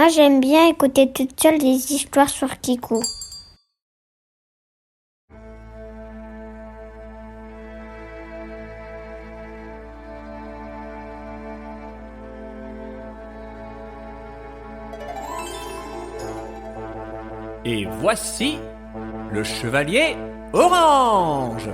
Moi, j'aime bien écouter toute seule des histoires sur Kikou. Et voici le chevalier orange.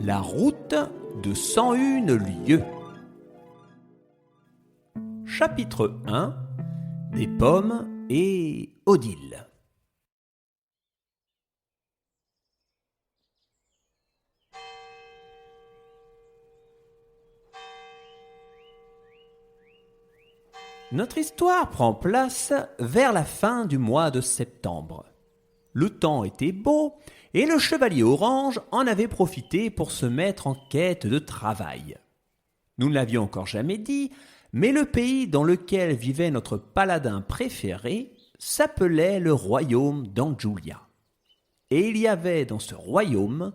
La route de 101 lieues. Chapitre 1. Des pommes et Odile. Notre histoire prend place vers la fin du mois de septembre. Le temps était beau et le chevalier orange en avait profité pour se mettre en quête de travail. Nous ne l'avions encore jamais dit, mais le pays dans lequel vivait notre paladin préféré s'appelait le royaume d'Anjulia. Et il y avait dans ce royaume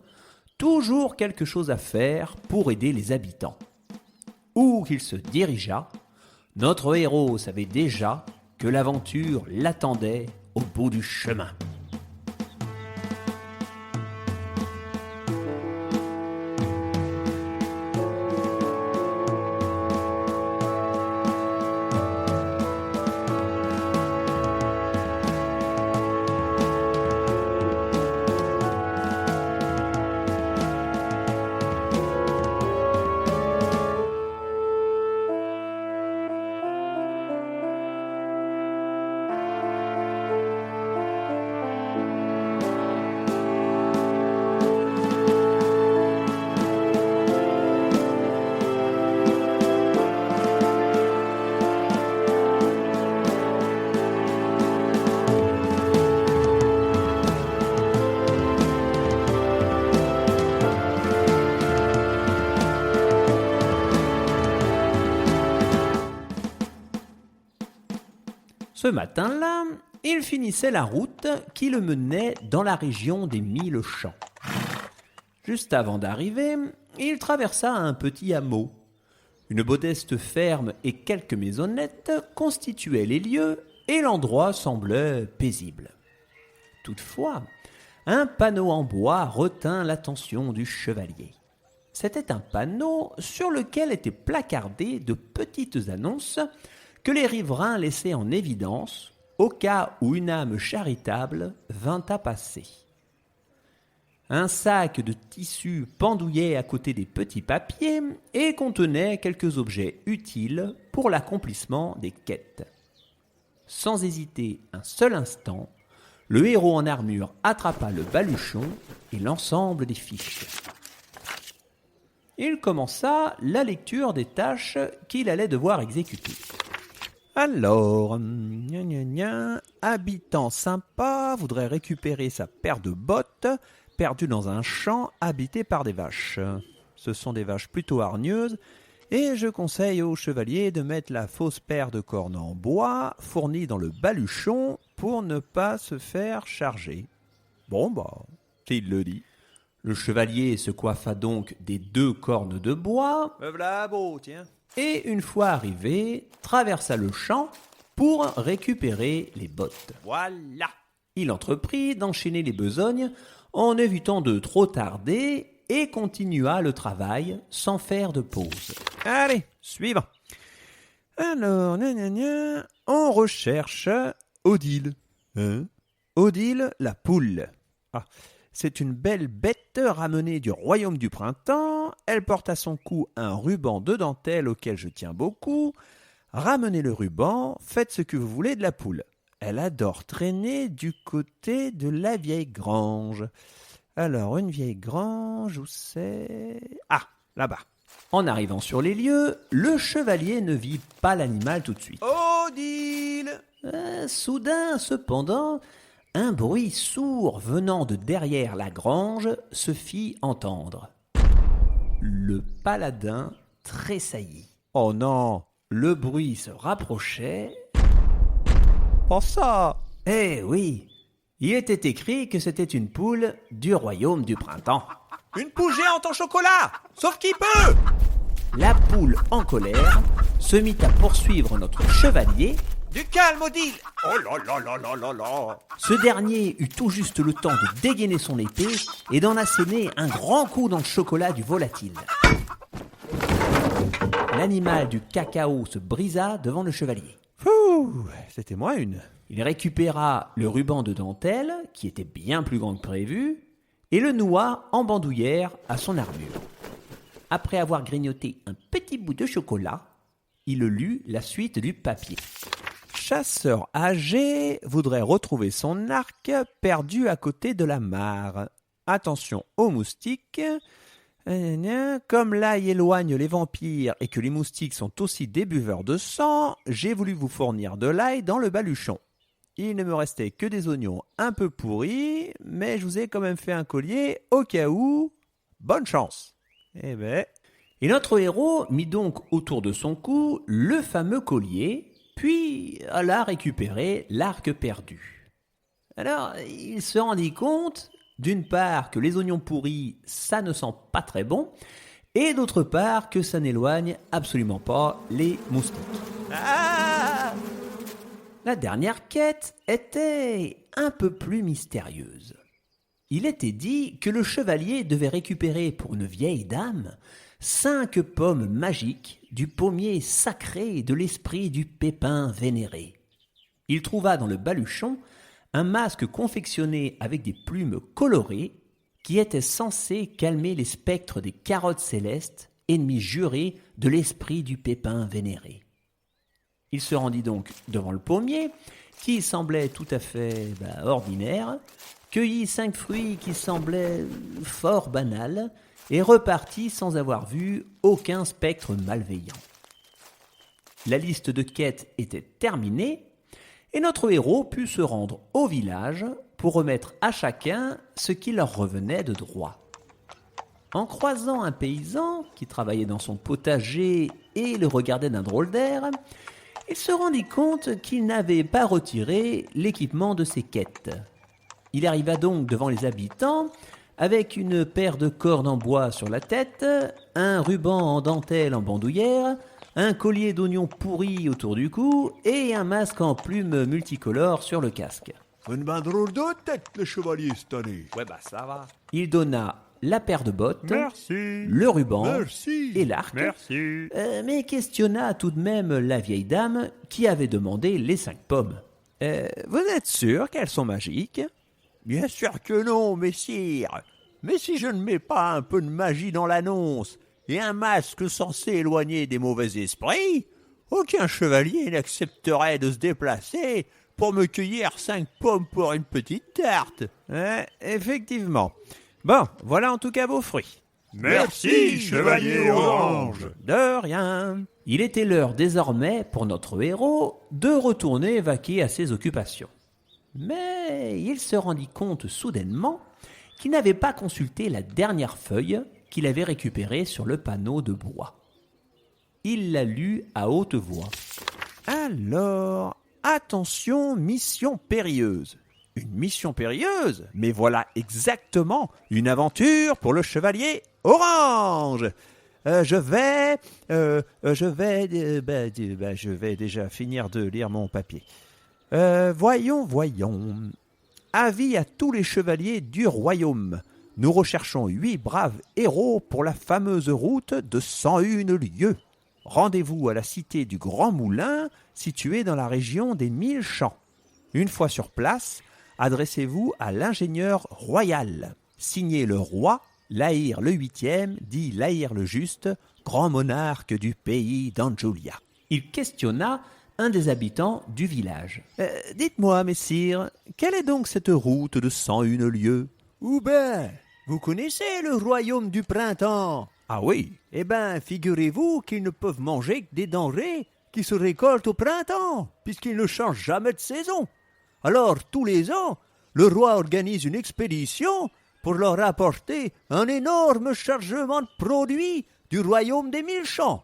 toujours quelque chose à faire pour aider les habitants. Où qu'il se dirigeât, notre héros savait déjà que l'aventure l'attendait au bout du chemin. Ce matin-là, il finissait la route qui le menait dans la région des 1000 champs. Juste avant d'arriver, il traversa un petit hameau. Une modeste ferme et quelques maisonnettes constituaient les lieux et l'endroit semblait paisible. Toutefois, un panneau en bois retint l'attention du chevalier. C'était un panneau sur lequel étaient placardées de petites annonces que les riverains laissaient en évidence au cas où une âme charitable vint à passer. Un sac de tissu pendouillait à côté des petits papiers et contenait quelques objets utiles pour l'accomplissement des quêtes. Sans hésiter un seul instant, le héros en armure attrapa le baluchon et l'ensemble des fiches. Il commença la lecture des tâches qu'il allait devoir exécuter. Alors, habitant sympa voudrait récupérer sa paire de bottes perdue dans un champ habité par des vaches. Ce sont des vaches plutôt hargneuses et je conseille au chevalier de mettre la fausse paire de cornes en bois fournie dans le baluchon pour ne pas se faire charger. Bon s'il le dit. Le chevalier se coiffa donc des 2 cornes de bois. Me v'là beau, tiens. Et une fois arrivé, traversa le champ pour récupérer les bottes. Voilà. Il entreprit d'enchaîner les besognes en évitant de trop tarder et continua le travail sans faire de pause. Allez, suivant. Alors, on recherche Odile. Odile la poule. C'est une belle bête ramenée du royaume du printemps. Elle porte à son cou un ruban de dentelle auquel je tiens beaucoup. Ramenez le ruban, faites ce que vous voulez de la poule. Elle adore traîner du côté de la vieille grange. Alors, une vieille grange, où c'est ? Ah, là-bas. En arrivant sur les lieux, le chevalier ne vit pas l'animal tout de suite. Odile ! Soudain, cependant, un bruit sourd venant de derrière la grange se fit entendre. le paladin tressaillit. Oh non, le bruit se rapprochait. Pas ça! Eh oui, il était écrit que c'était une poule du royaume du printemps. Une poule géante en chocolat! Sauf qui peut! La poule, en colère, se mit à poursuivre notre chevalier. Du calme, Odile! Oh là là là là là là! Ce dernier eut tout juste le temps de dégainer son épée et d'en asséner un grand coup dans le chocolat du volatile. L'animal du cacao se brisa devant le chevalier. Fouh, c'était moins une. Il récupéra le ruban de dentelle, qui était bien plus grand que prévu, et le noua en bandoulière à son armure. Après avoir grignoté un petit bout de chocolat, il lut la suite du papier. Chasseur âgé voudrait retrouver son arc perdu à côté de la mare. Attention aux moustiques. Comme l'ail éloigne les vampires et que les moustiques sont aussi des buveurs de sang, j'ai voulu vous fournir de l'ail dans le baluchon. Il ne me restait que des oignons un peu pourris, mais je vous ai quand même fait un collier au cas où. Bonne chance. Eh ben. Et notre héros mit donc autour de son cou le fameux collier, puis alla récupérer l'arc perdu. Alors, il se rendit compte, d'une part, que les oignons pourris, ça ne sent pas très bon, et d'autre part, que ça n'éloigne absolument pas les moustiques. Ah! La dernière quête était un peu plus mystérieuse. Il était dit que le chevalier devait récupérer pour une vieille dame 5 pommes magiques du pommier sacré de l'esprit du pépin vénéré. Il trouva dans le baluchon un masque confectionné avec des plumes colorées qui était censé calmer les spectres des carottes célestes, ennemis jurés de l'esprit du pépin vénéré. Il se rendit donc devant le pommier, qui semblait tout à fait ordinaire, cueillit 5 fruits qui semblaient fort banals, et repartit sans avoir vu aucun spectre malveillant. La liste de quêtes était terminée, et notre héros put se rendre au village pour remettre à chacun ce qui leur revenait de droit. En croisant un paysan qui travaillait dans son potager et le regardait d'un drôle d'air, il se rendit compte qu'il n'avait pas retiré l'équipement de ses quêtes. Il arriva donc devant les habitants avec une paire de cordes en bois sur la tête, un ruban en dentelle en bandoulière, un collier d'oignons pourris autour du cou et un masque en plumes multicolores sur le casque. Une ben drôle de tête, le chevalier, cette année. Ouais, ça va. Il donna la paire de bottes, Merci. le ruban Merci. et l'arc, Merci. mais questionna tout de même la vieille dame qui avait demandé les 5 pommes. Vous êtes sûr qu'elles sont magiques ? Bien sûr que non, messire. Mais si je ne mets pas un peu de magie dans l'annonce et un masque censé éloigner des mauvais esprits, aucun chevalier n'accepterait de se déplacer pour me cueillir 5 pommes pour une petite tarte. Effectivement. Bon, voilà en tout cas vos fruits. Merci, chevalier orange. De rien. Il était l'heure désormais pour notre héros de retourner vaquer à ses occupations. Mais il se rendit compte soudainement qu'il n'avait pas consulté la dernière feuille qu'il avait récupérée sur le panneau de bois. Il la lut à haute voix. Alors, attention, mission périlleuse. Une mission périlleuse? Mais voilà exactement une aventure pour le chevalier orange. Je vais déjà finir de lire mon papier. Voyons. Avis à tous les chevaliers du royaume. Nous recherchons 8 braves héros pour la fameuse route de 101 lieues. Rendez-vous à la cité du Grand Moulin, située dans la région des 1000 champs. Une fois sur place, adressez-vous à l'ingénieur royal. Signé le roi, Lahir le 8e, dit Lahir le Juste, grand monarque du pays d'Anjulia. Il questionna un des habitants du village. Dites-moi, messire, quelle est donc cette route de 101 lieues? Ou ben, vous connaissez le royaume du printemps? Ah oui. Eh ben, figurez-vous qu'ils ne peuvent manger que des denrées qui se récoltent au printemps, puisqu'ils ne changent jamais de saison. Alors, tous les ans, le roi organise une expédition pour leur apporter un énorme chargement de produits du royaume des 1000 champs.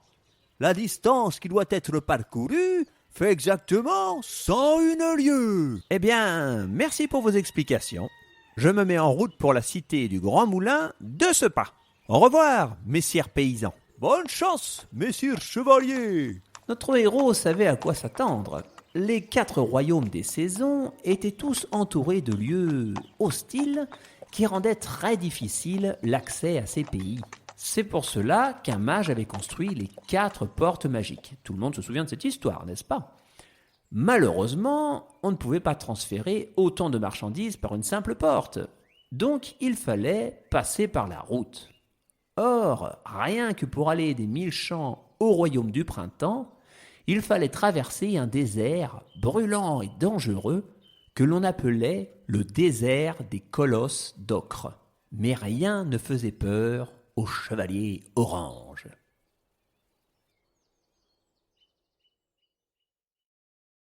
La distance qui doit être parcourue fait exactement 101 lieues. Eh bien, merci pour vos explications. Je me mets en route pour la cité du Grand Moulin de ce pas. Au revoir, messieurs paysans. Bonne chance, messieurs chevaliers. Notre héros savait à quoi s'attendre. Les 4 royaumes des saisons étaient tous entourés de lieux hostiles qui rendaient très difficile l'accès à ces pays. C'est pour cela qu'un mage avait construit les 4 portes magiques. Tout le monde se souvient de cette histoire, n'est-ce pas ? Malheureusement, on ne pouvait pas transférer autant de marchandises par une simple porte. Donc il fallait passer par la route. Or, rien que pour aller des 1000 champs au royaume du printemps, il fallait traverser un désert brûlant et dangereux que l'on appelait le désert des colosses d'ocre. Mais rien ne faisait peur au chevalier orange.